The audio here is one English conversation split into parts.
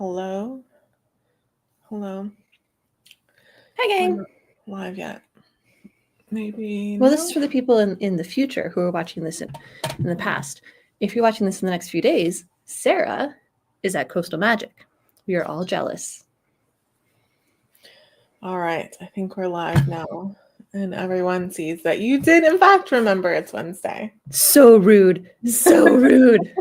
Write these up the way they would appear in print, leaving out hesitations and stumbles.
Hello. Hello. Hi, We're gang. not live yet. Maybe. Well, no? this is for the people in the future who are watching this in the past. If you're watching this in the next few days, Sarah is at Coastal Magic. We are all jealous. All right. I think we're live now. And everyone sees that you did, in fact, remember it's Wednesday. So rude. So rude.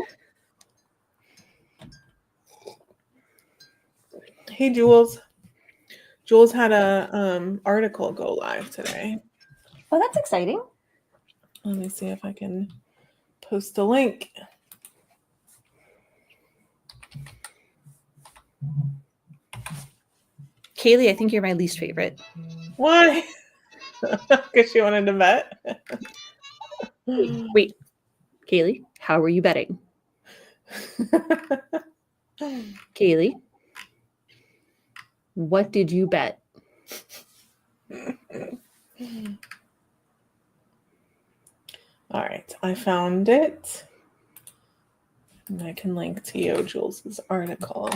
Hey, Jules. Jules had a article go live today. Oh, that's exciting. Let me see if I can post a link. Kaylee, I think you're my least favorite. Why? Because she wanted to bet. Wait. Kaylee, how were you betting? Kaylee, what did you bet? All right, I found it. And I can link to you Jules's article.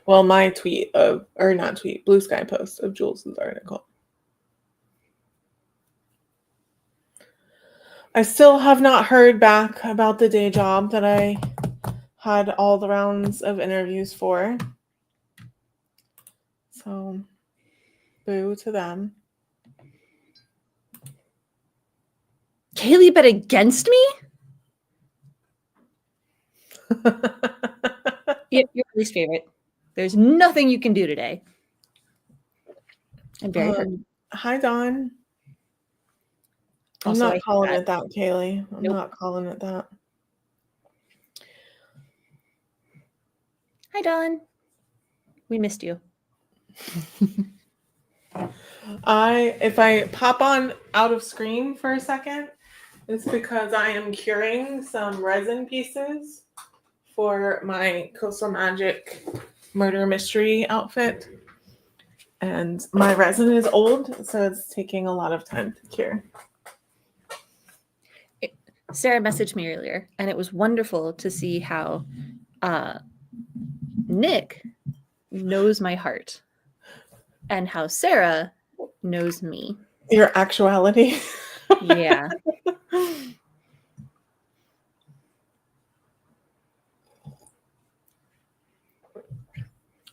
Well, my tweet of, or not tweet, Blue Sky post of Jules's article. I still have not heard back about the day job that I had all the rounds of interviews for. So, boo to them. Kaylee bet against me? You're my least favorite. There's nothing you can do today. I'm very hurt. Hi, Dawn. I'm Also, not calling it that, Kaylee. I'm Nope. not calling it that. Hi, Dawn. We missed you. If I pop on out of screen for a second, it's because I am curing some resin pieces for my Coastal Magic murder mystery outfit. And my resin is old, so it's taking a lot of time to cure. Sarah messaged me earlier, and it was wonderful to see how Nick knows my heart and how Sarah knows me. Your actuality. Yeah.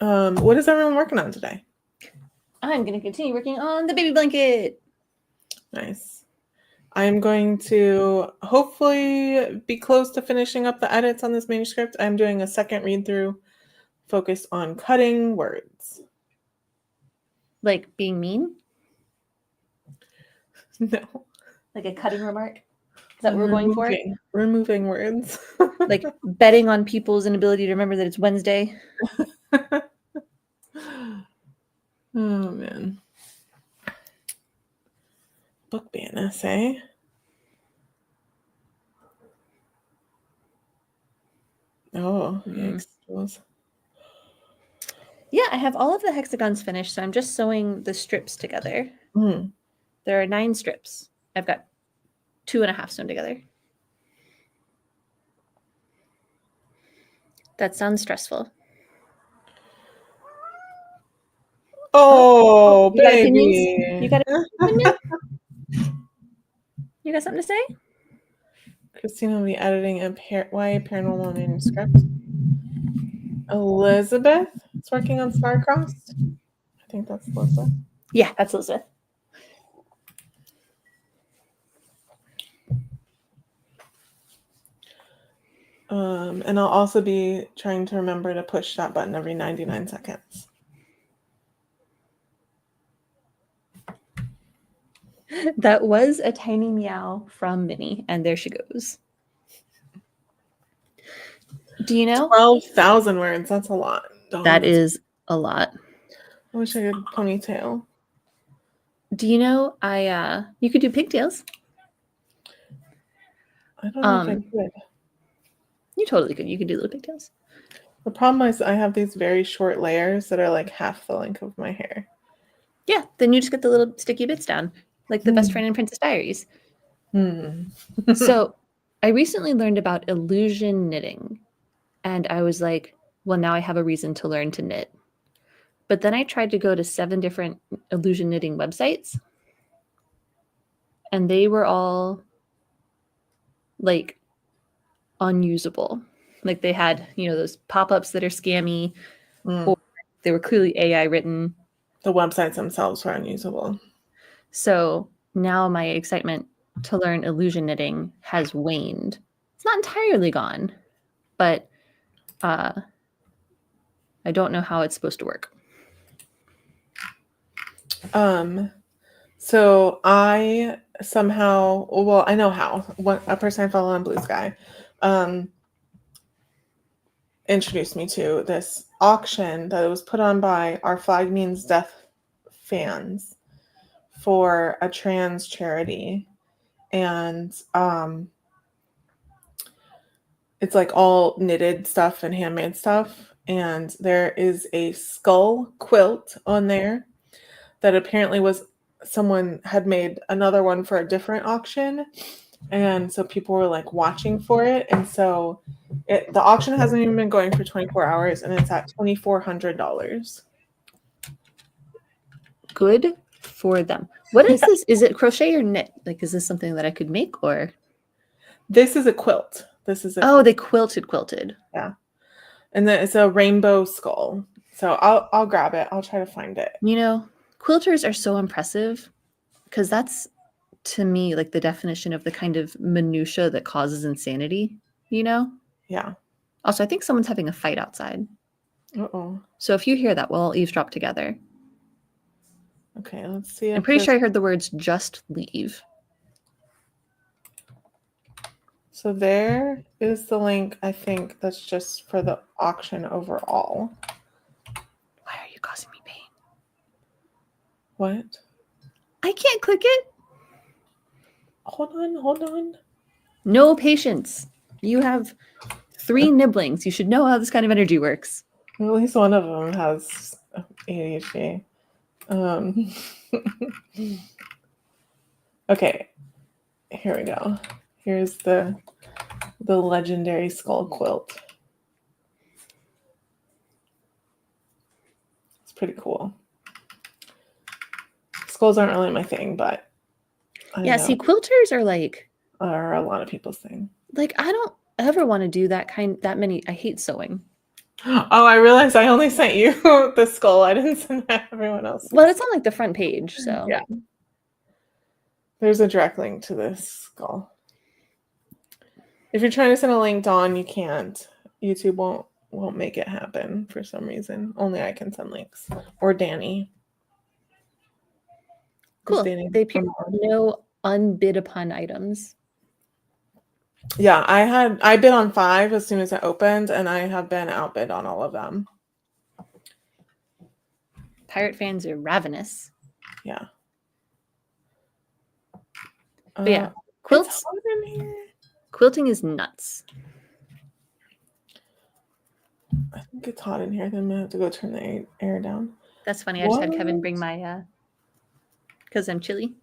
What is everyone working on today? I'm going to continue working on the baby blanket. Nice. I'm going to hopefully be close to finishing up the edits on this manuscript. I'm doing a second read through focused on cutting words. Like being mean? No. Like a cutting remark? Is that what we're going for? Removing words. Like betting on people's inability to remember that it's Wednesday? Oh, man. Book ban essay. Oh, yikes. Yeah, I have all of the hexagons finished, so I'm just sewing the strips together. Mm. There are 9 strips. I've got 2.5 sewn together. That sounds stressful. Oh, you got baby. opinions? You got opinions? You got something to say? Christina will be editing a YA paranormal manuscript. Elizabeth is working on Star-Crossed. I think that's Elizabeth. Yeah, that's Elizabeth. And I'll also be trying to remember to push that button every 99 seconds. That was a tiny meow from Minnie, and there she goes. Do you know? 12,000 words. That's a lot. That is a lot. I wish I could ponytail. Do you know you could do pigtails? I don't know if I could. You totally could. You could do little pigtails. The problem is I have these very short layers that are like half the length of my hair. Yeah, then you just get the little sticky bits down, like the best friend in Princess Diaries. So I recently learned about illusion knitting, and I was like, well, now I have a reason to learn to knit. But then I tried to go to 7 different illusion knitting websites, and they were all like unusable. Like they had, those pop-ups that are scammy, or they were clearly AI written. The websites themselves were unusable. So now my excitement to learn illusion knitting has waned. It's not entirely gone, but I don't know how it's supposed to work. So I somehow, well, I know how. A person I follow on Blue Sky introduced me to this auction that was put on by Our Flag Means Death fans for a trans charity. And it's like all knitted stuff and handmade stuff. And there is a skull quilt on there that apparently was someone had made another one for a different auction. And so people were like watching for it. And so the auction hasn't even been going for 24 hours and it's at $2,400. Good for them. What is this? Is it crochet or knit? Like, is this something that I could make, or? This is a quilt. They quilted. Yeah. And then it's a rainbow skull. So I'll grab it. I'll try to find it. Quilters are so impressive because that's, to me, like the definition of the kind of minutia that causes insanity, Yeah. Also, I think someone's having a fight outside. Uh-oh. So if you hear that, we'll all eavesdrop together. Okay, let's see. I'm pretty sure I heard the words "just leave." So there is the link, I think, that's just for the auction overall. Why are you causing me pain? What? I can't click it. Hold on. No patience. You have 3 nibblings. You should know how this kind of energy works. At least one of them has ADHD. Okay, here we go. Here's the legendary skull quilt. It's pretty cool. Skulls aren't really my thing, but see, quilters are a lot of people's thing. Like, I don't ever want to do that many. I hate sewing. Oh, I realized I only sent you the skull. I didn't send that to everyone else. Well, it's on like the front page, so yeah. There's a direct link to this skull. If you're trying to send a link, Dawn, you can't. YouTube won't make it happen for some reason. Only I can send links. Or Danny. Cool. They appear no unbid upon items. Yeah, I bid on 5 as soon as it opened, and I have been outbid on all of them. Pirate fans are ravenous. Yeah. But yeah, quilting is nuts. I think it's hot in here. Then I'm gonna have to go turn the air down. That's funny. I just had Kevin bring my because I'm chilly.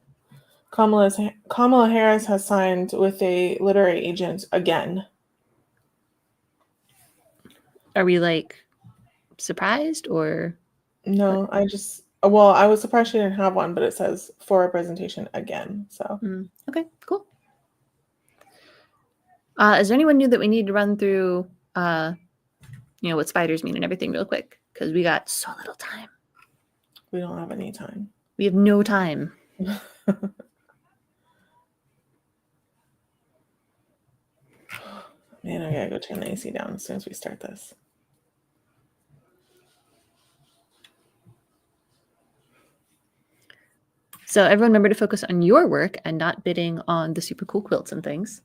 Kamala Harris has signed with a literary agent again. Are we like surprised or? No, I was surprised she didn't have one, but it says for representation again. So okay, cool. Is there anyone new that we need to run through? What spiders mean and everything real quick because we got so little time. We don't have any time. We have no time. Man, I gotta go turn the AC down as soon as we start this. So everyone remember to focus on your work and not bidding on the super cool quilts and things.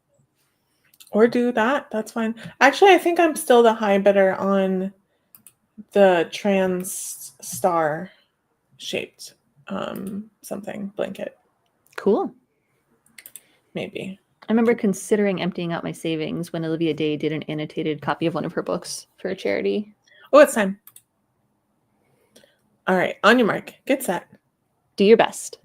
Or do that. That's fine. Actually, I think I'm still the high bidder on the trans star shaped something blanket. Cool. Maybe. I remember considering emptying out my savings when Olivia Day did an annotated copy of one of her books for a charity. Oh, it's time. All right. On your mark. Get set. Do your best.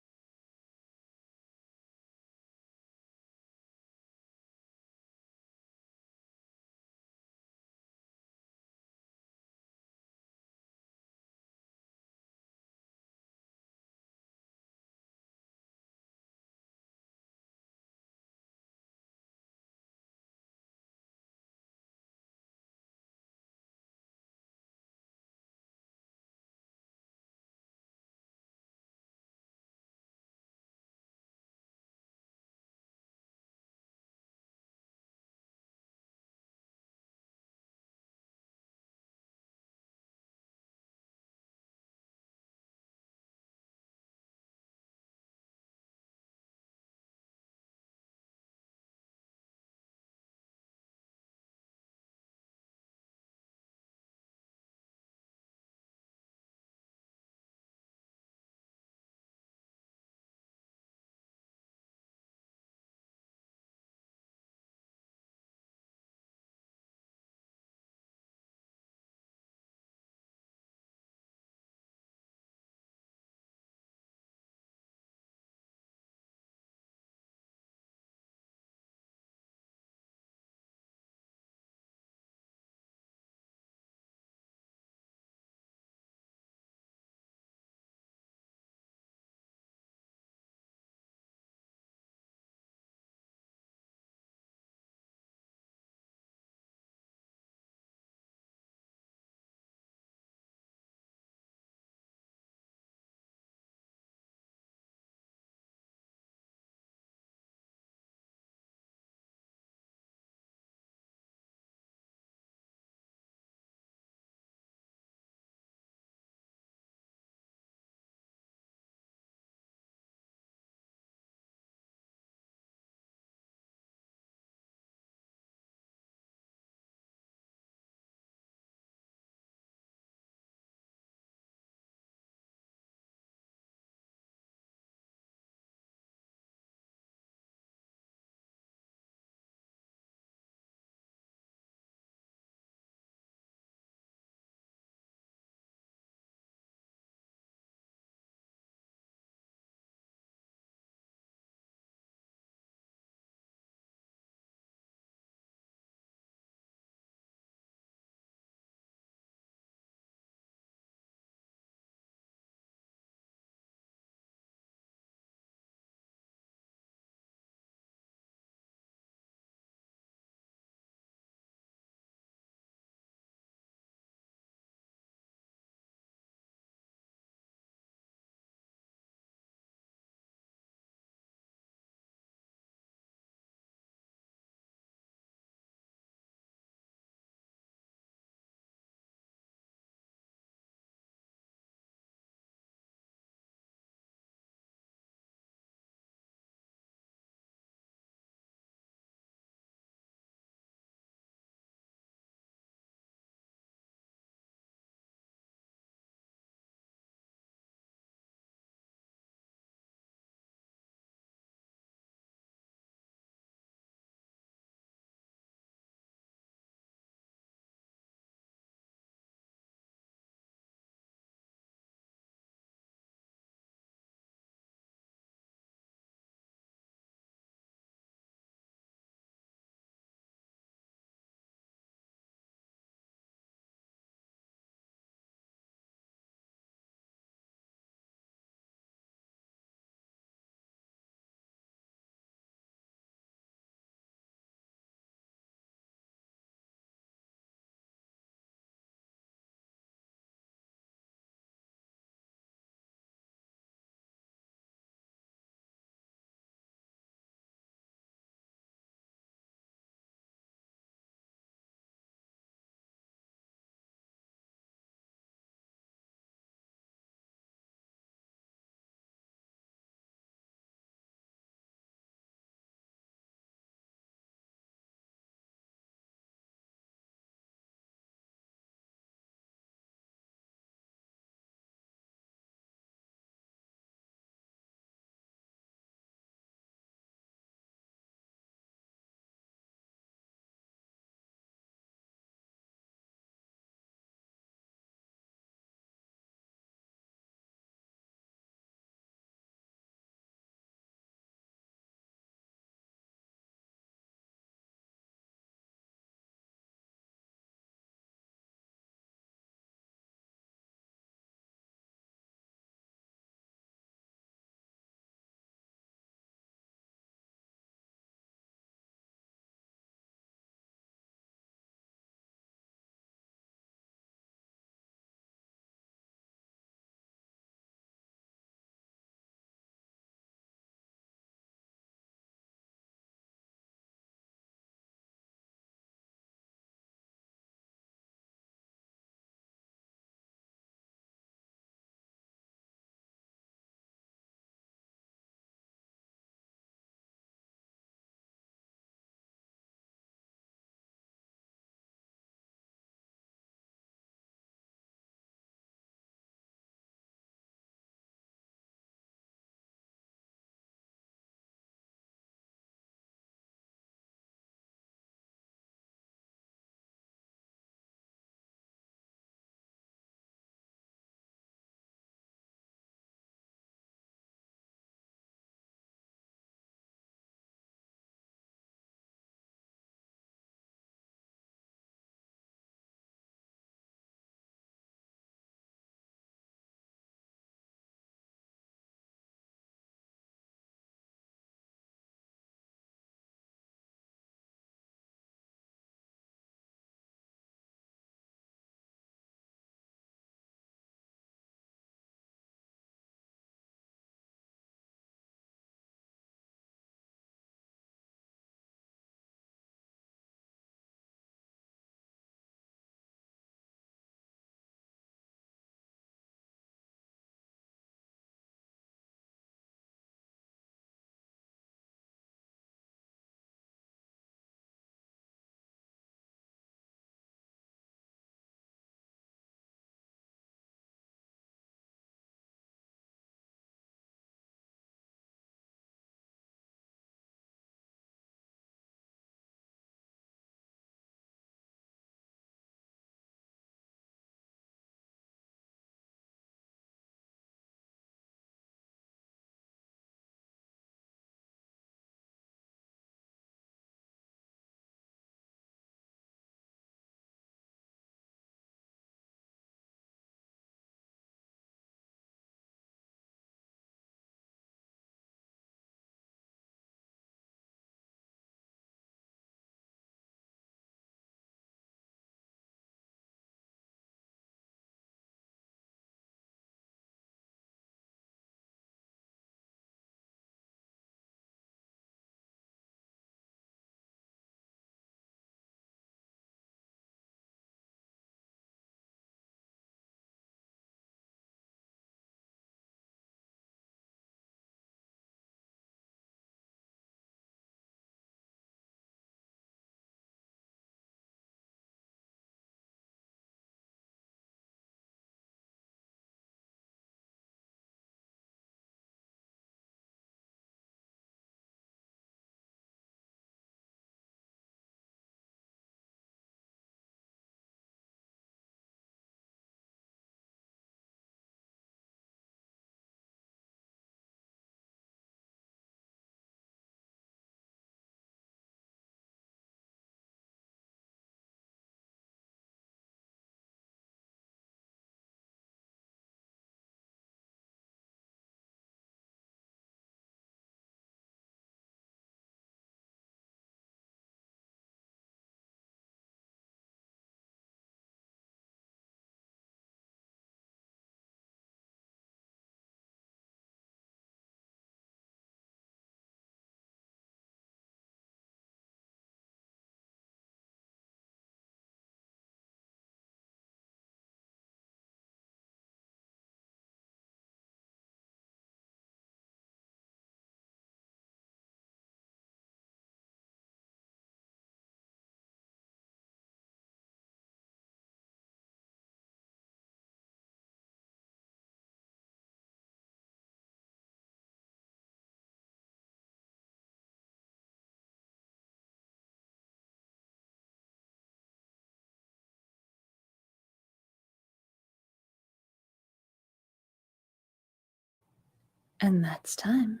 And that's time.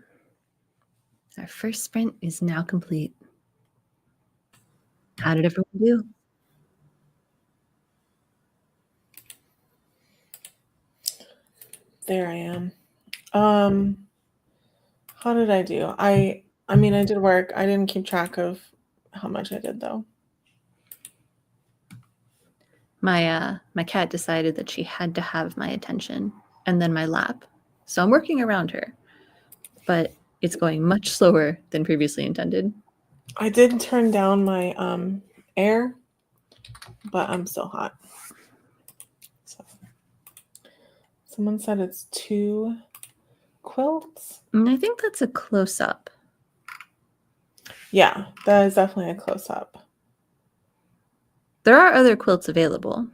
Our first sprint is now complete. How did everyone do? There I am. How did I do? I mean, I did work. I didn't keep track of how much I did though. My cat decided that she had to have my attention and then my lap. So I'm working around her. But it's going much slower than previously intended. I did turn down my air, but I'm still hot. So someone said it's 2 quilts. And I think that's a close up. Yeah, that is definitely a close up. There are other quilts available.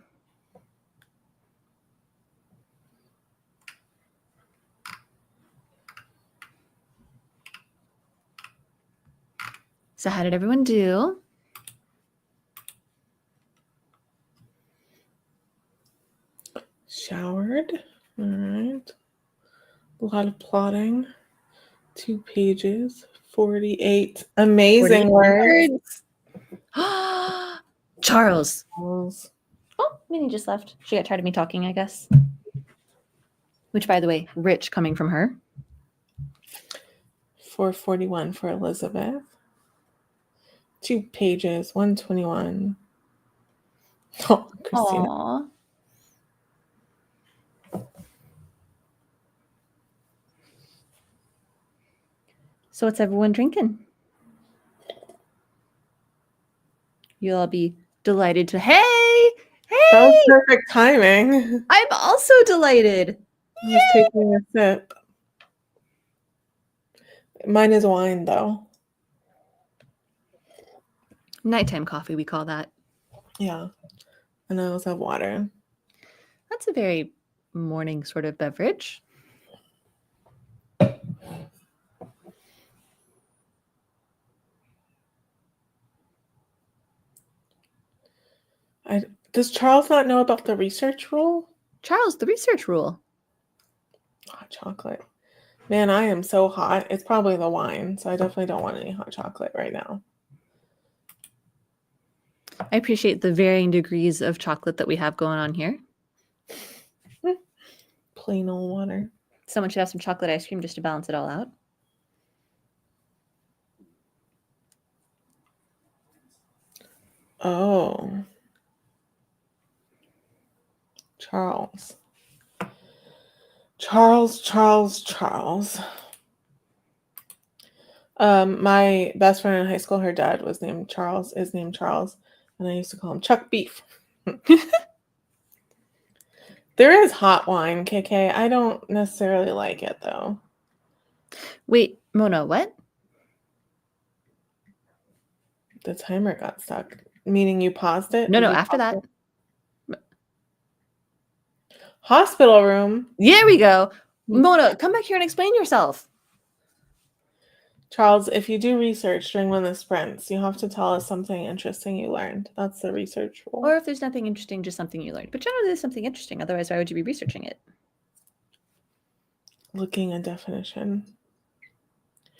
So how did everyone do? Showered. All right. A lot of plotting. 2 pages. 48 amazing 48 words. Charles. Charles. Oh, Minnie just left. She got tired of me talking, I guess. Which, by the way, rich coming from her. 441 for Elizabeth. 2 pages. 121. Oh, Christina. Aww. So what's everyone drinking? You'll all be delighted to. Hey! That was perfect timing. I'm also delighted. I was taking a sip. Mine is wine, though. Nighttime coffee, we call that. Yeah. And I also have water. That's a very morning sort of beverage. Does Charles not know about the research rule? Charles, the research rule. Hot chocolate. Man, I am so hot. It's probably the wine, so I definitely don't want any hot chocolate right now. I appreciate the varying degrees of chocolate that we have going on here. Plain old water. Someone should have some chocolate ice cream just to balance it all out. Oh. Charles. Charles. My best friend in high school, her dad is named Charles, and I used to call him Chuck Beef. There is hot wine, KK. I don't necessarily like it though. Wait, Mona, what? The timer got stuck. Meaning you paused it? No, Did you after pause that. it? Hospital room. There we go. Mona, come back here and explain yourself. Charles, if you do research during one of the sprints, you have to tell us something interesting you learned. That's the research rule. Or if there's nothing interesting, just something you learned. But generally, there's something interesting. Otherwise, why would you be researching it? Looking a definition.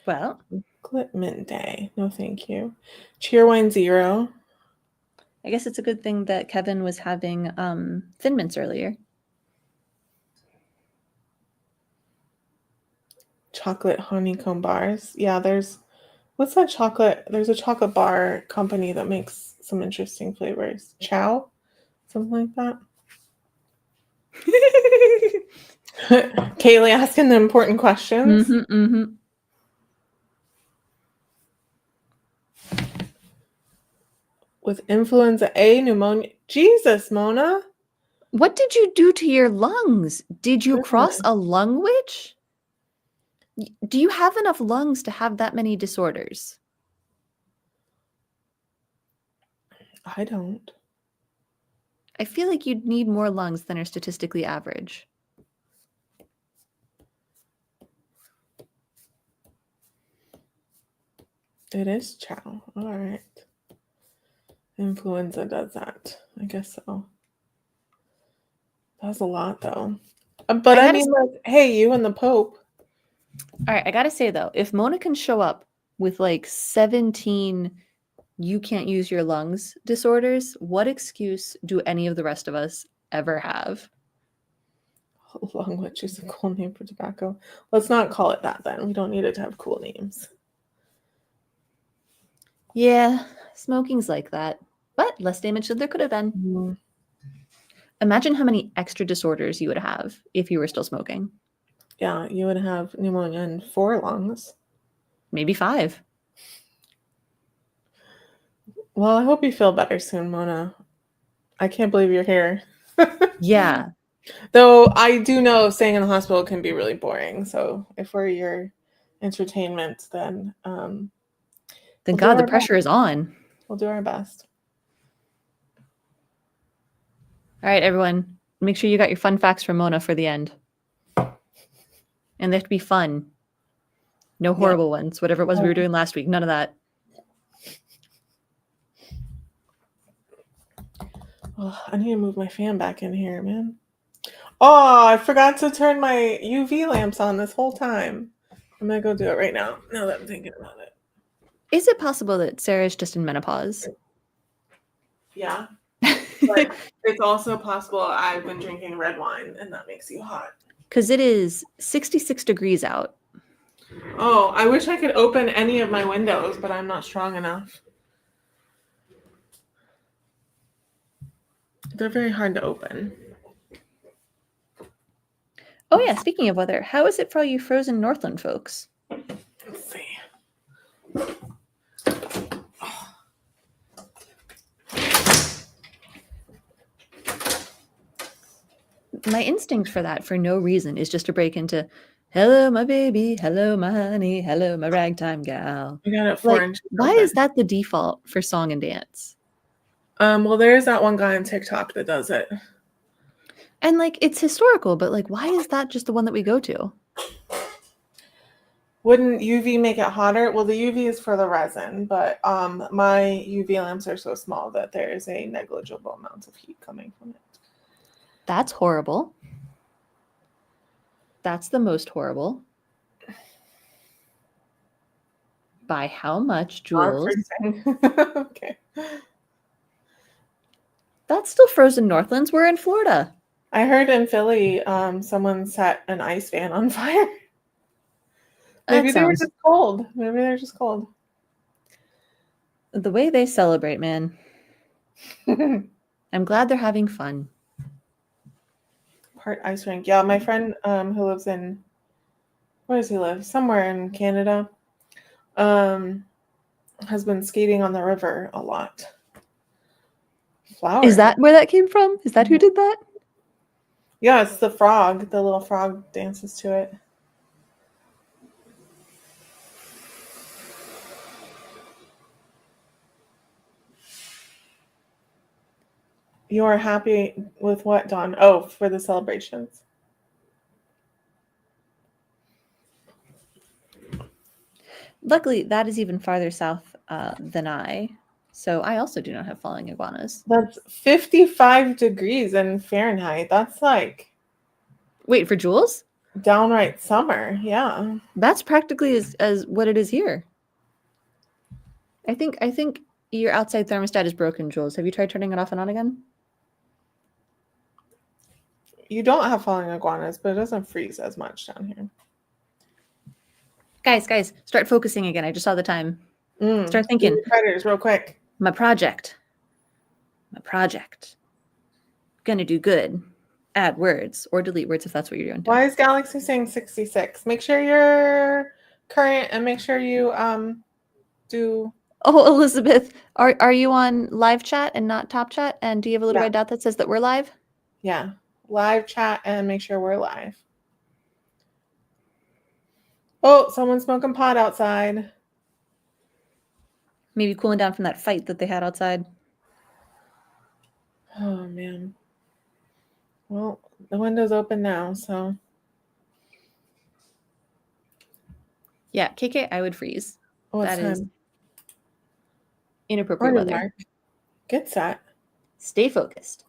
Well, Equipment day. No, thank you. Cheerwine 0. I guess it's a good thing that Kevin was having Thin Mints earlier. Chocolate honeycomb bars. Yeah, what's that chocolate? There's a chocolate bar company that makes some interesting flavors. Chow? Something like that. Kaylee asking the important questions. With influenza A, pneumonia. Jesus, Mona. What did you do to your lungs? Did you cross a lung witch? Do you have enough lungs to have that many disorders? I don't. I feel like you'd need more lungs than are statistically average. It is chow. All right. Influenza does that. I guess so. That was a lot, though. But I mean, like, hey, you and the Pope. All right, I gotta say though, if Mona can show up with like 17 you can't use your lungs disorders, what excuse do any of the rest of us ever have? Long witch is a cool name for tobacco. Let's not call it that then. We don't need it to have cool names. Yeah, smoking's like that. But less damage than there could have been. Mm, Imagine how many extra disorders you would have if you were still smoking. yeah, you would have pneumonia in 4 lungs. Maybe 5. Well, I hope you feel better soon, Mona. I can't believe you're here. Yeah. Though I do know staying in the hospital can be really boring. So if we're your entertainment, then Thank we'll do God the our best. pressure is on. We'll do our best. All right, everyone. Make sure you got your fun facts from Mona for the end. And they have to be fun. No horrible ones. Whatever it was we were doing last week. None of that. Oh, I need to move my fan back in here, man. Oh, I forgot to turn my UV lamps on this whole time. I'm gonna go do it right now that I'm thinking about it. Is it possible that Sarah's just in menopause? Yeah. But it's also possible I've been drinking red wine and that makes you hot. Because it is 66 degrees out. Oh, I wish I could open any of my windows, but I'm not strong enough. They're very hard to open. Oh yeah, speaking of weather, how is it for all you frozen Northland folks? Let's see. My instinct for that, for no reason, is just to break into, "Hello, my baby. Hello, my honey. Hello, my ragtime gal." I got it 4 Like, inches why open. is that the default for song and dance? Well, there's that one guy on TikTok that does it. And like, it's historical, but like, why is that just the one that we go to? Wouldn't UV make it hotter? Well, the UV is for the resin, but my UV lamps are so small that there is a negligible amount of heat coming from it. That's horrible. That's the most horrible. By how much, Jules? Okay. That's still frozen Northlands. We're in Florida. I heard in Philly, someone set an ice fan on fire. Maybe they were just cold. Maybe they're just cold. The way they celebrate, man. I'm glad they're having fun. Part ice rink. Yeah, my friend who lives in, where does he live? Somewhere in Canada. Has been skating on the river a lot. Flower. Is that where that came from? Is that who did that? Yeah, it's the frog. The little frog dances to it. You are happy with what, Dawn? Oh, for the celebrations. Luckily, that is even farther south than I. So I also do not have falling iguanas. That's 55 degrees in Fahrenheit. That's like... Wait, for Jules? Downright summer, yeah. That's practically as what it is here. I think your outside thermostat is broken, Jules. Have you tried turning it off and on again? You don't have falling iguanas, but it doesn't freeze as much down here. Guys, start focusing again. I just saw the time. Start thinking. Predators, real quick. My project. Gonna do good. Add words or delete words if that's what you're doing. Why is Galaxy saying 66? Make sure you're current and make sure you do... Oh, Elizabeth, are you on live chat and not top chat? And do you have a little red dot that says that we're live? Yeah, live chat and make sure we're live. Oh, someone's smoking pot outside. Maybe cooling down from that fight that they had outside. Oh, man. Well, the window's open now, so... Yeah, KK, I would freeze. What's that is time? Inappropriate weather. Mark. Get set. Stay focused.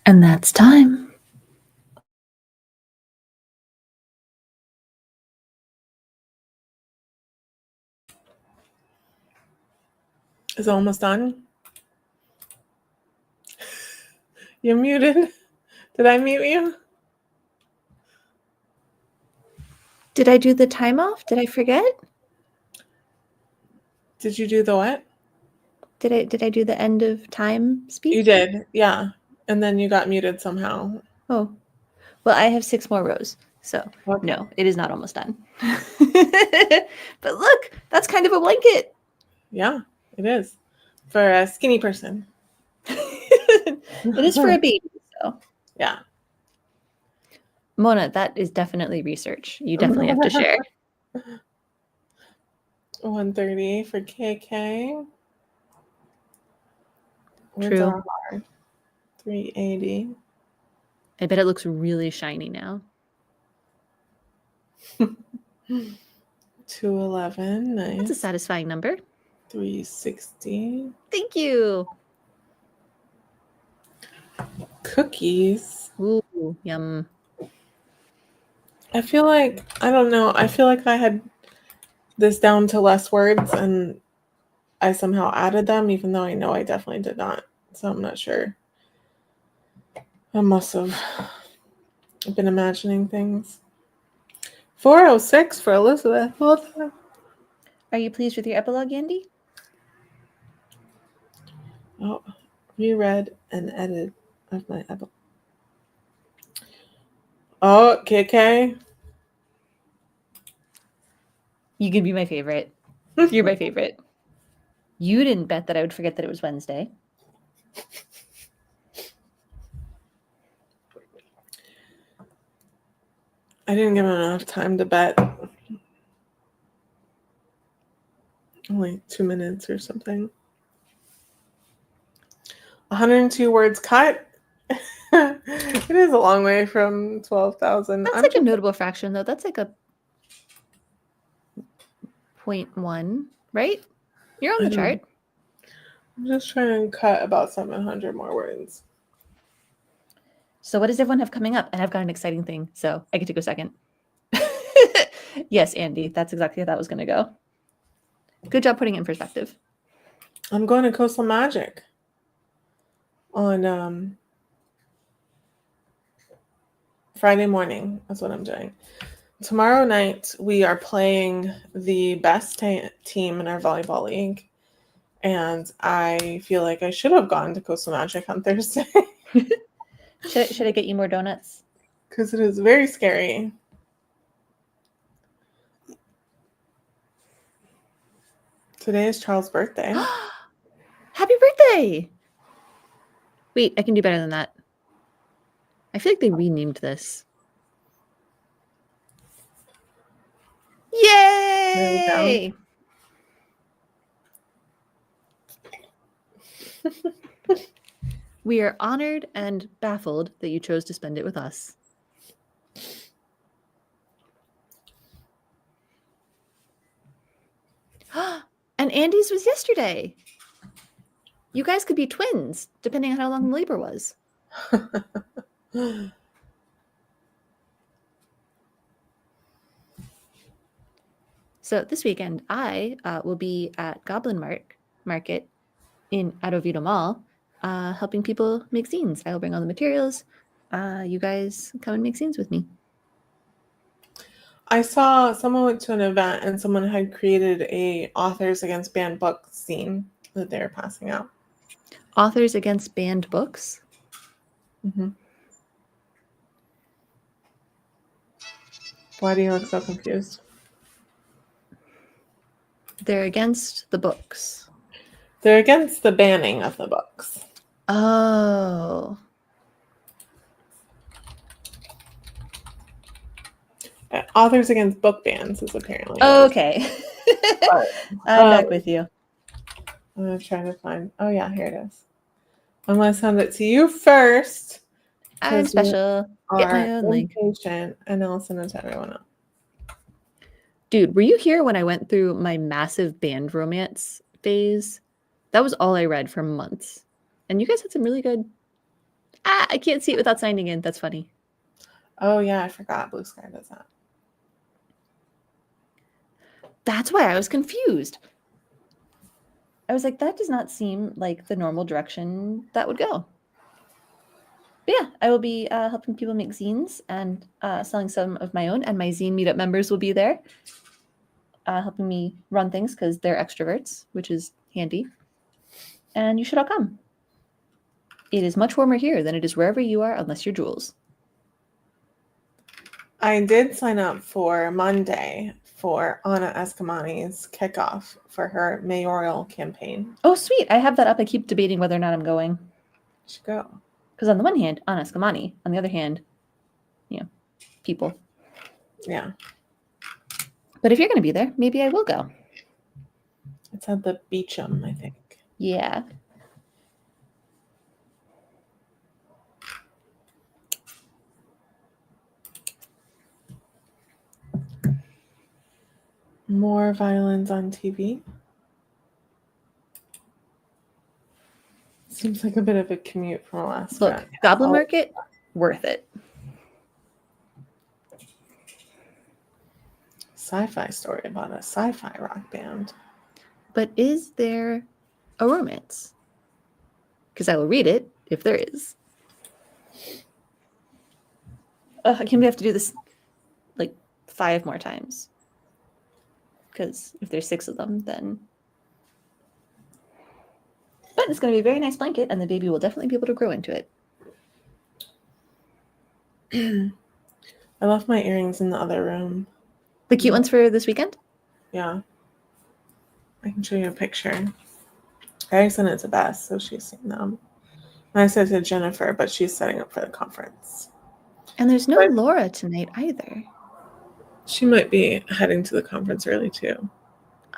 And that's time. Is it almost done? You're muted. Did I mute you? Did I do the time off? Did I forget? Did you do the what? Did I do the end of time speech? You did, yeah. And then you got muted somehow. Oh. Well, I have 6 more rows. So, Okay. no, it is not almost done. But look, that's kind of a blanket. Yeah, it is. For a skinny person. It is for a baby. So, Yeah. Mona, that is definitely research. You definitely have to share. 130 for KK. True. Our hard? 380. I bet it looks really shiny now. 211. Nice. That's a satisfying number. 360. Thank you. Cookies. Ooh, yum. I feel like, I don't know. I feel like I had this down to less words and I somehow added them, even though I know I definitely did not. So I'm not sure. I must have been imagining things. 406 for Elizabeth. Well done. Are you pleased with your epilogue, Andy? Oh, reread and edit of my epilogue. Oh, KK. You could be my favorite. You're my favorite. You didn't bet that I would forget that it was Wednesday. I didn't give him enough time to bet. Only 2 minutes or something. 102 words cut. It is a long way from 12,000. That's like a notable fraction, though. That's like a 0.1, right? You're on the chart. I'm just trying to cut about 700 more words. So what does everyone have coming up? And I've got an exciting thing, so I get to go second. Yes, Andy, that's exactly how that was going to go. Good job putting it in perspective. I'm going to Coastal Magic on Friday morning. That's what I'm doing. Tomorrow night, we are playing the best team in our volleyball league. And I feel like I should have gone to Coastal Magic on Thursday. Should I get you more donuts? Because it is very scary. Today is Charles' birthday. Happy birthday! Wait, I can do better than that. I feel like they renamed this. Yay! We are honored and baffled that you chose to spend it with us. And Andy's was yesterday. You guys could be twins, depending on how long the labor was. So this weekend, I will be at Goblin Market at Oviedo Mall, helping people make zines. I will bring all the materials. You guys come and make zines with me. I saw someone went to an event and someone had created a Authors Against Banned Books zine that they were passing out. Authors Against Banned Books? Mm-hmm. Why do you look so confused? They're against the books. They're against the banning of the books. Oh. Authors Against Book Bans is apparently. Okay. I'm back with you. I'm going to try to find. Oh, yeah, here it is. I'm going to send it to you first. I'm special. Get my own link. And I'll send it to everyone else. Dude, were you here when I went through my massive band romance phase? That was all I read for months. And you guys had some really good I can't see it without signing in. That's funny. Oh yeah, I forgot Blue Sky does that. That's why I was confused. I was like, that does not seem like the normal direction that would go. But yeah, I will be helping people make zines and selling some of my own, and my zine meetup members will be there helping me run things because they're extroverts, which is handy. And you should all come. It is much warmer here than it is wherever you are, unless you're Jules. I did sign up for Monday for Anna Eskamani's kickoff for her mayoral campaign. Oh, sweet. I have that up. I keep debating whether or not I'm going. You should go. Because on the one hand, Anna Eskamani. On the other hand, people. Yeah. But if you're going to be there, maybe I will go. It's at the Beecham, I think. Yeah. More violence on TV. Seems like a bit of a commute from Alaska. Look, Goblin Market, worth it. Sci-fi story about a sci-fi rock band. But is there a romance? Because I will read it if there is. I can't believe I have to do this like 5 more times. Because if there's 6 of them, then... But it's going to be a very nice blanket, and the baby will definitely be able to grow into it. I left my earrings in the other room. The cute ones for this weekend? Yeah. I can show you a picture. I sent it to Bess, so she's seen them. And I said to Jennifer, but she's setting up for the conference. And there's no Laura tonight either. She might be heading to the conference early too.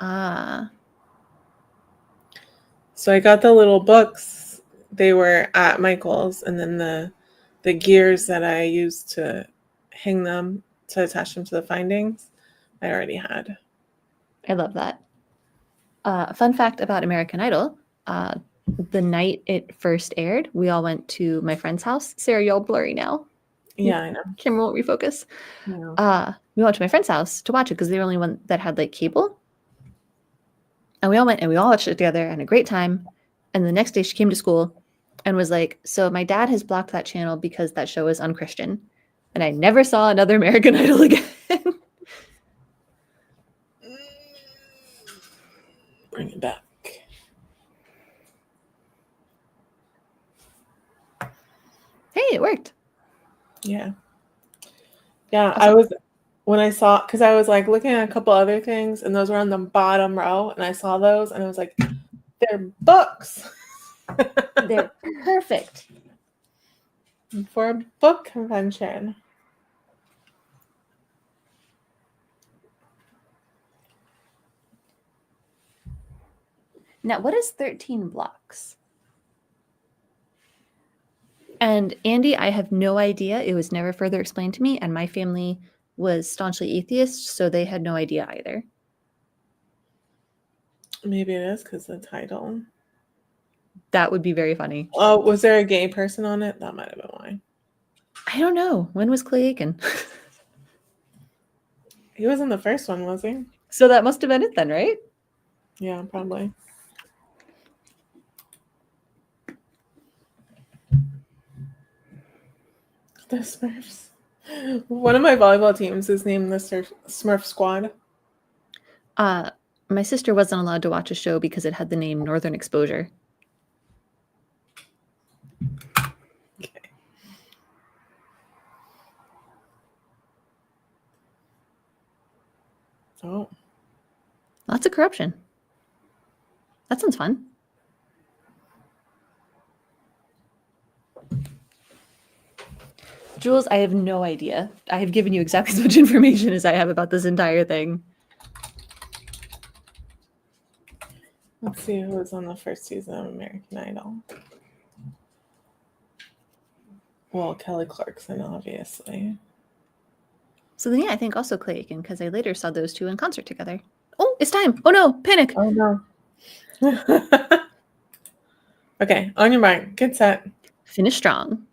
Ah. So I got the little books. They were at Michael's, and then the gears that I used to hang them to attach them to the findings, I already had. I love that. Fun fact about American Idol. The night it first aired, we all went to my friend's house. Sarah, you're all blurry now. Yeah, I know. Camera won't refocus. Yeah. We went to my friend's house to watch it because they were the only one that had like cable. And we all went and we all watched it together and a great time. And the next day she came to school and was like, so my dad has blocked that channel because that show is unchristian. And I never saw another American Idol again. Bring it back. Hey, it worked. Yeah. Yeah, when I saw, because I was like looking at a couple other things and those were on the bottom row and I saw those and I was like, they're books. They're perfect. For a book convention. Now, what is 13 blocks? And Andy, I have no idea. It was never further explained to me, and my family was staunchly atheist, so they had no idea either. Maybe it is because of the title. That would be very funny. Oh, was there a gay person on it? That might have been why. I don't know. When was Clay Aiken? He was in the first one, was he? So that must have been it then, right? Yeah, probably. The Smurfs. One of my volleyball teams is named the Smurf Squad. My sister wasn't allowed to watch a show because it had the name Northern Exposure. Okay. Oh. Lots of corruption. That sounds fun. Jules, I have no idea. I have given you exactly as much information as I have about this entire thing. Let's see who was on the first season of American Idol. Well, Kelly Clarkson, obviously. So then, yeah, I think also Clay Aiken, because I later saw those two in concert together. Oh, it's time. Oh, no. Panic. Oh, no. Okay, on your mark. Get set. Finish strong.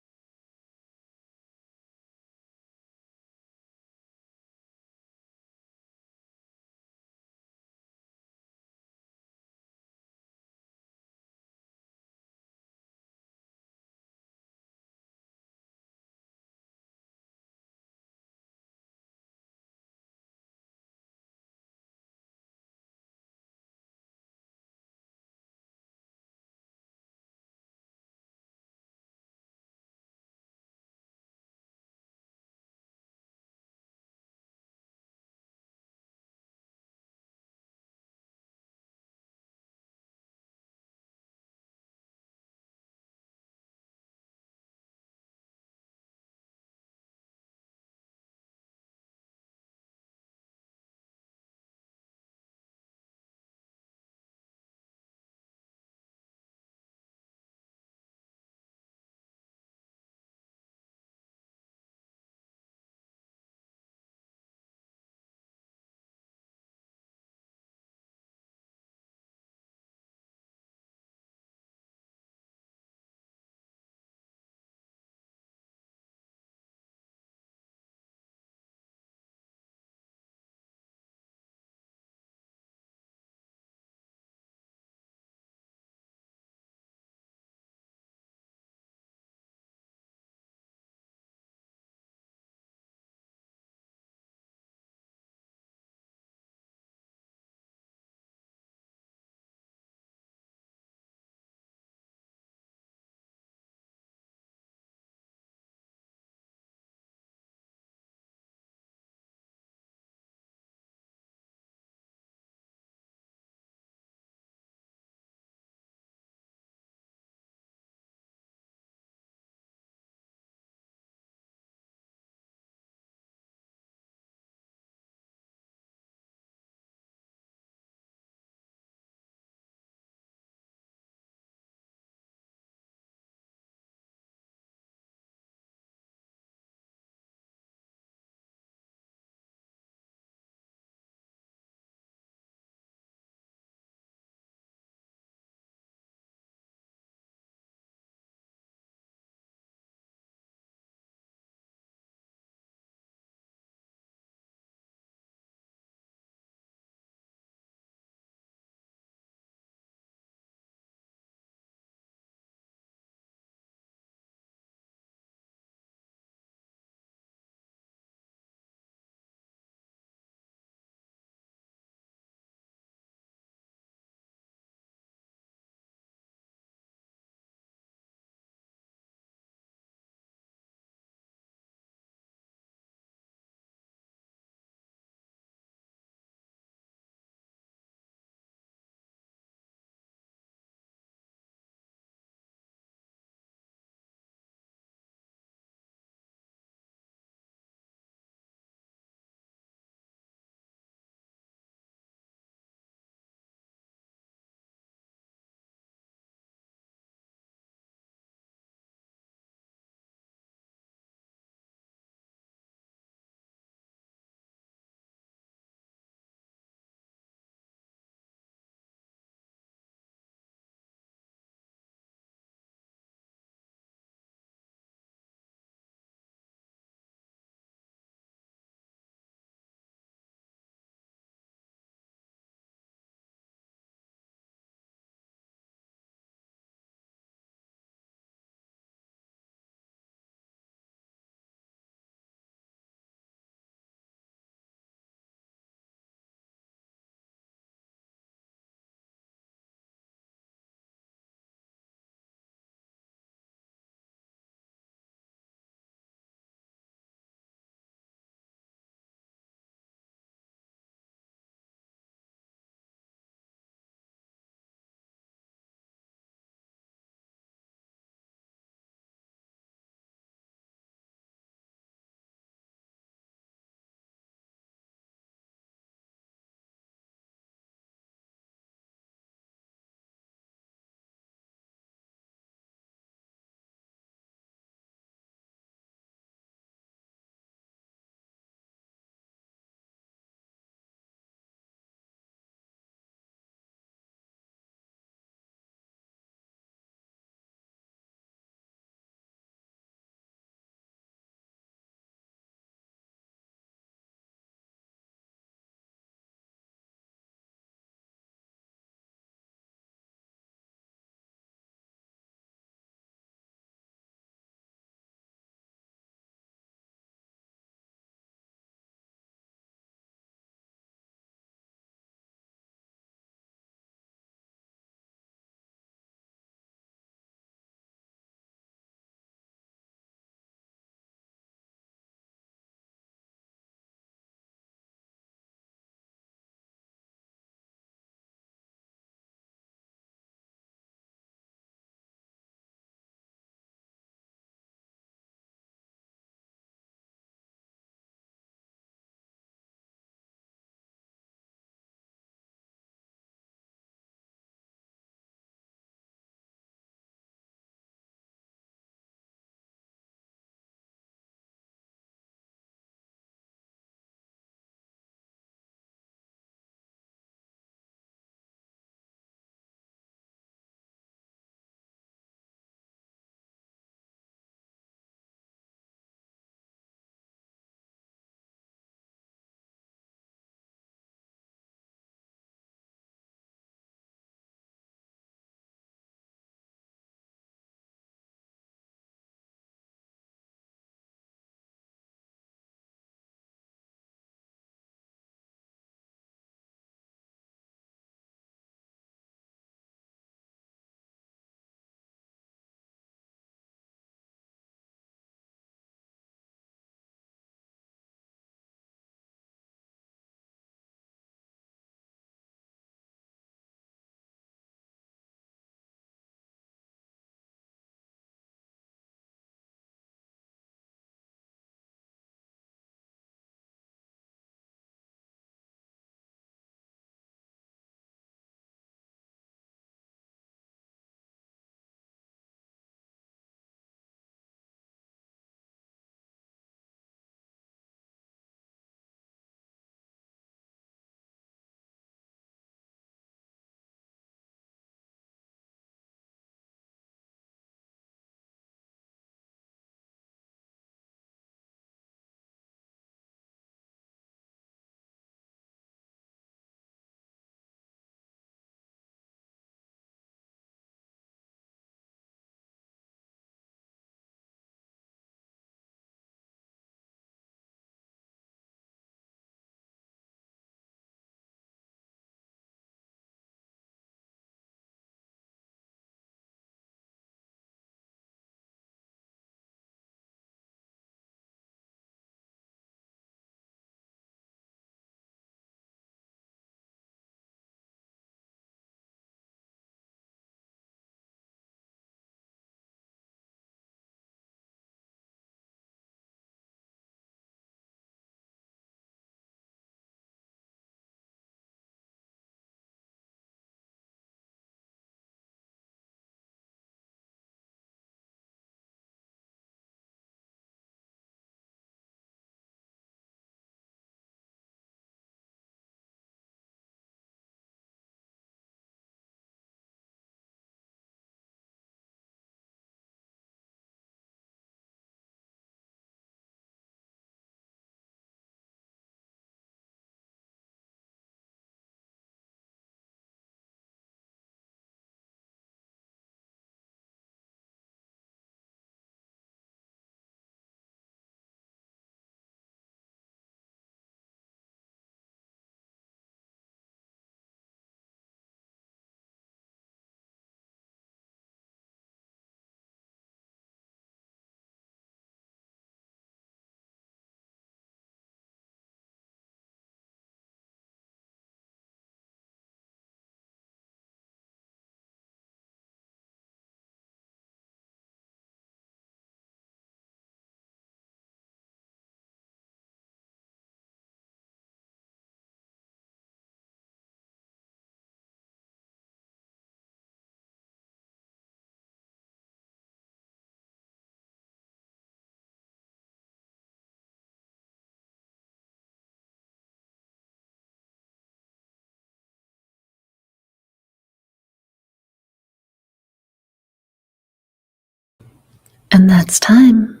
And that's time.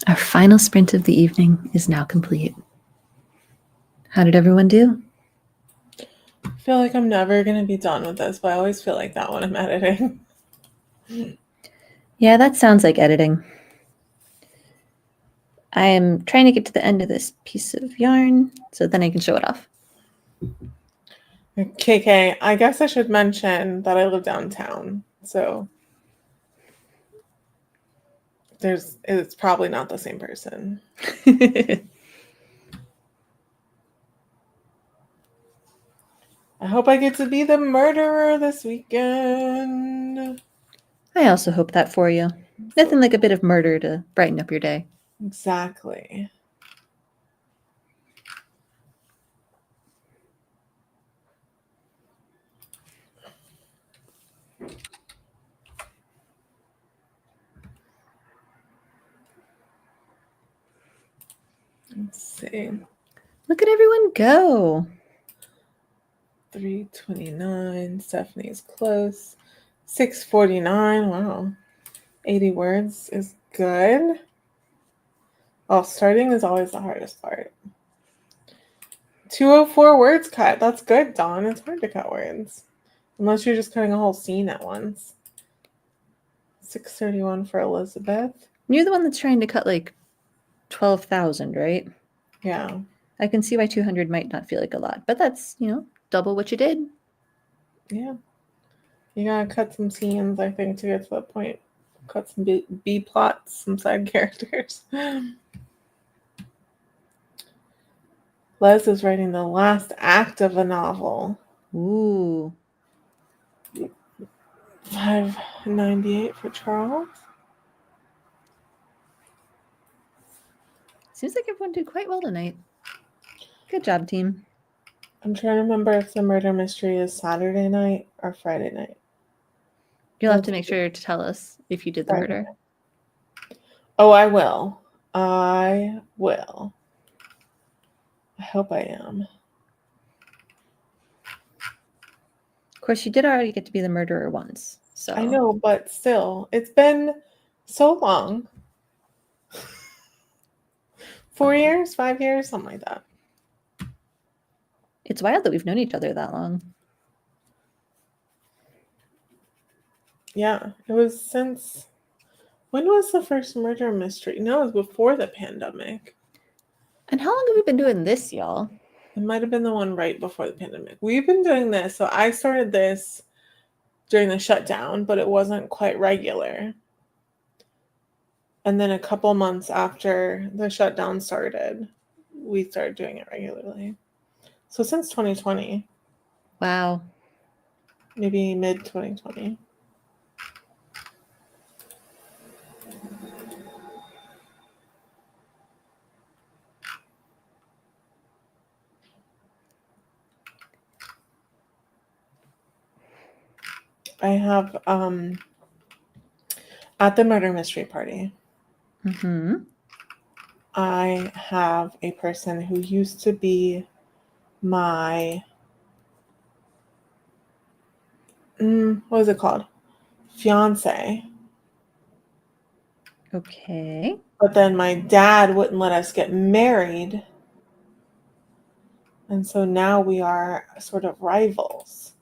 Our final sprint of the evening is now complete. How did everyone do? I feel like I'm never going to be done with this, but I always feel like that when I'm editing. Yeah, that sounds like editing. I am trying to get to the end of this piece of yarn so then I can show it off. KK, I guess I should mention that I live downtown, so it's probably not the same person. I hope I get to be the murderer this weekend. I also hope that for you. Nothing like a bit of murder to brighten up your day. Exactly. Let's see. Look at everyone go. 3:29. Stephanie's close. 6:49. Wow. 80 words is good. Oh, starting is always the hardest part. 204 words cut. That's good, Dawn. It's hard to cut words. Unless you're just cutting a whole scene at once. 6:31 for Elizabeth. You're the one that's trying to cut like 12,000, right? Yeah. I can see why 200 might not feel like a lot, but that's, double what you did. Yeah. You gotta cut some scenes, I think, to get to that point. Cut some B plots, some side characters. Les is writing the last act of a novel. Ooh. 598 for Charles. Seems like everyone did quite well tonight. Good job, team. I'm trying to remember if the murder mystery is Saturday night or Friday night. You'll have to make sure to tell us if you did the murder. Oh, I will. I will. I hope I am. Of course, you did already get to be the murderer once, so. I know, but still, it's been so long. 4 years, 5 years, something like that. It's wild that we've known each other that long. Yeah, it was since. When was the first murder mystery? No, it was before the pandemic. And how long have we been doing this, y'all? It might have been the one right before the pandemic. We've been doing this. So I started this during the shutdown, but it wasn't quite regular. And then a couple months after the shutdown started, we started doing it regularly. So since 2020. Wow. Maybe mid 2020. I have at the murder mystery party. Mm-hmm. I have a person who used to be my what is it called? Fiance. Okay. But then my dad wouldn't let us get married. And so now we are sort of rivals.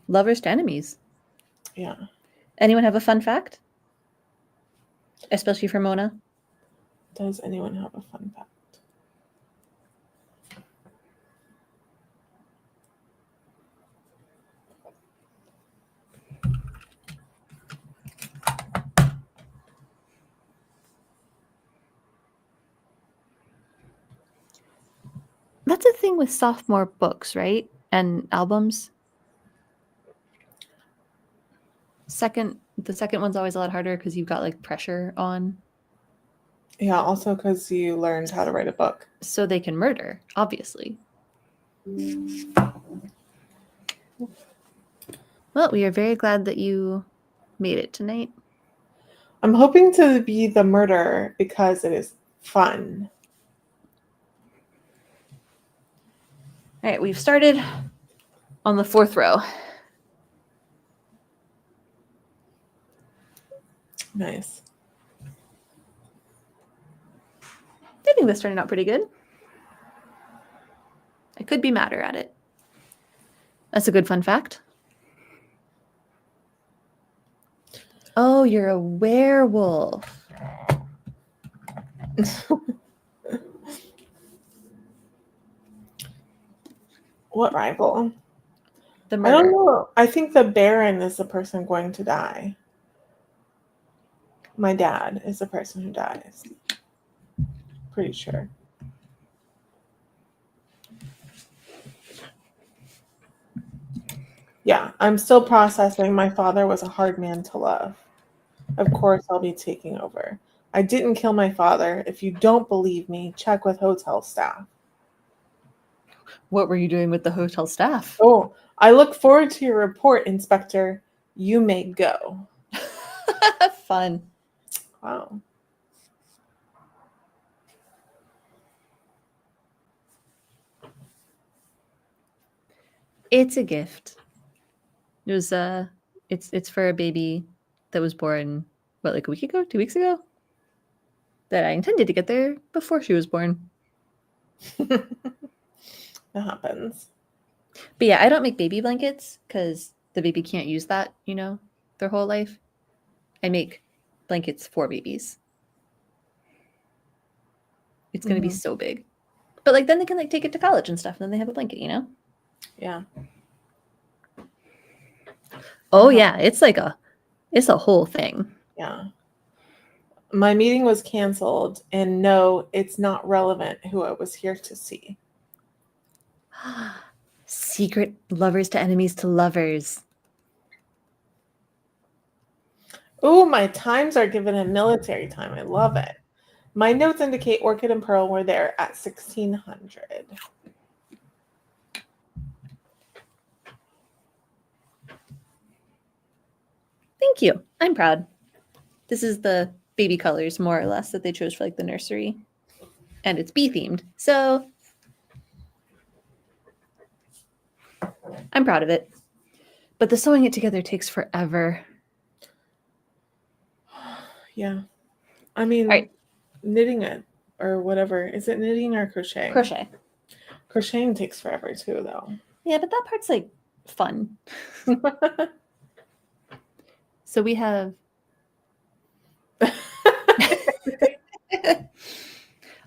Lovers to enemies. Yeah. Anyone have a fun fact? Especially for Mona? Does anyone have a fun fact? That's a thing with sophomore books, right? And albums. The second one's always a lot harder because you've got like pressure on. Yeah, also because you learned how to write a book. So they can murder, obviously. Well, we are very glad that you made it tonight. I'm hoping to be the murderer because it is fun. All right, we've started on the 4th row. Nice. I think this turned out pretty good. I could be madder at it. That's a good fun fact. Oh, you're a werewolf. What rival? The I don't murder. know. I think the Baron is the person going to die. My dad is the person who dies. Pretty sure. Yeah, I'm still processing. My father was a hard man to love. Of course, I'll be taking over. I didn't kill my father. If you don't believe me, check with hotel staff. What were you doing with the hotel staff? Oh, I look forward to your report, Inspector. You may go. Fun. Wow. It's a gift. It was it's for a baby that was born like a week ago, 2 weeks ago? That I intended to get there before she was born. That happens. But yeah, I don't make baby blankets because the baby can't use that, their whole life. I make blankets for babies. It's going to be so big. But like then they can like take it to college and stuff, and then they have a blanket, Yeah. Oh yeah, it's a whole thing. Yeah. My meeting was canceled, and no, it's not relevant who I was here to see. Secret lovers to enemies to lovers. Oh, my times are given in military time. I love it. My notes indicate Orchid and Pearl were there at 1600. Thank you. I'm proud. This is the baby colors, more or less, that they chose for like the nursery. And it's bee themed. So I'm proud of it. But the sewing it together takes forever. Yeah. I mean, right. Knitting it or whatever. Is it knitting or crocheting? Crochet. Crocheting takes forever too, though. Yeah, but that part's like fun. So we have.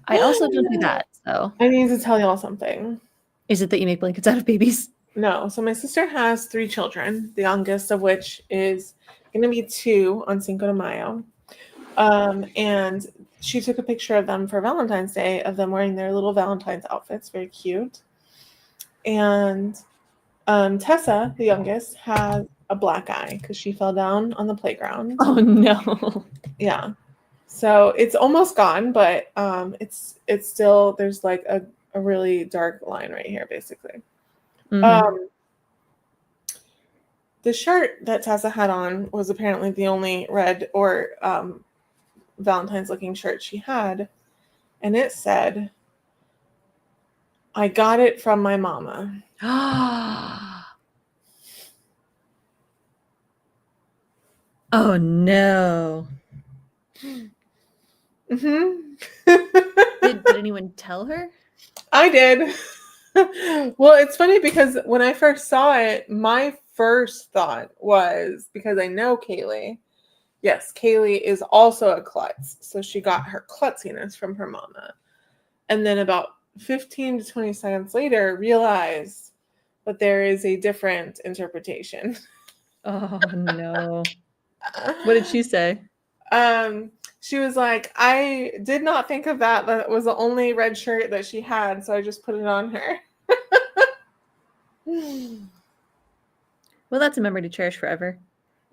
I also don't do that. So I need to tell y'all something. Is it that you make blankets out of babies? No. So my sister has 3 children, the youngest of which is going to be 2 on Cinco de Mayo. And she took a picture of them for Valentine's Day of them wearing their little Valentine's outfits. Very cute. And Tessa, the youngest, has a black eye because she fell down on the playground. Oh no. Yeah. So it's almost gone, but it's still, there's like a really dark line right here, basically. Mm-hmm. The shirt that Tessa had on was apparently the only red or Valentine's looking shirt she had. And it said, I got it from my mama. Oh no. Mm-hmm. Did anyone tell her? I did. Well, it's funny because when I first saw it, my first thought was, because I know Kaylee. Yes, Kaylee is also a klutz. So she got her klutziness from her mama. And then about 15 to 20 seconds later, realized that there is a different interpretation. Oh no. What did she say? She was like, I did not think of that. That was the only red shirt that she had, so I just put it on her. Well, that's a memory to cherish forever.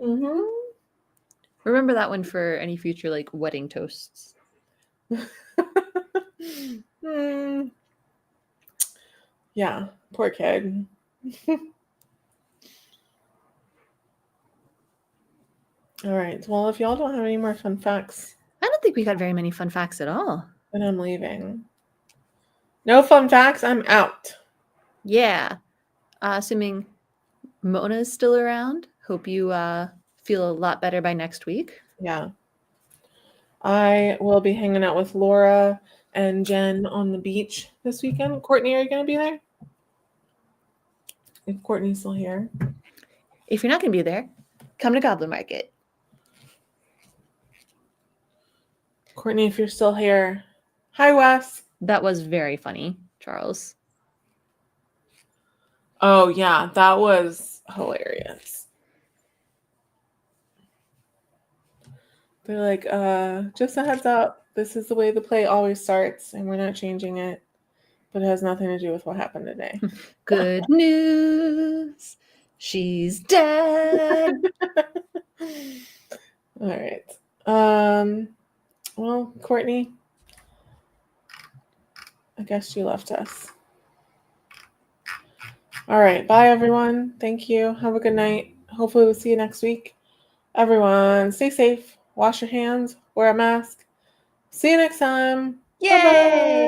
Mm-hmm. Remember that one for any future like wedding toasts. Yeah, poor kid. All right. Well, if y'all don't have any more fun facts, I don't think we got very many fun facts at all. then I'm leaving. No fun facts, I'm out. Yeah. Assuming Mona's still around. Hope you feel a lot better by next week. Yeah. I will be hanging out with Laura and Jen on the beach this weekend. Courtney, are you going to be there? If Courtney's still here. If you're not going to be there, come to Goblin Market. Courtney, if you're still here. Hi, Wes. That was very funny, Charles. Oh, yeah, that was hilarious. They're like, just a heads up, this is the way the play always starts, and we're not changing it. But it has nothing to do with what happened today. Good news. She's dead. All right. Well, Courtney, I guess you left us. All right. Bye, everyone. Thank you. Have a good night. Hopefully we'll see you next week. Everyone, stay safe. Wash your hands. Wear a mask. See you next time. Yay! Bye-bye.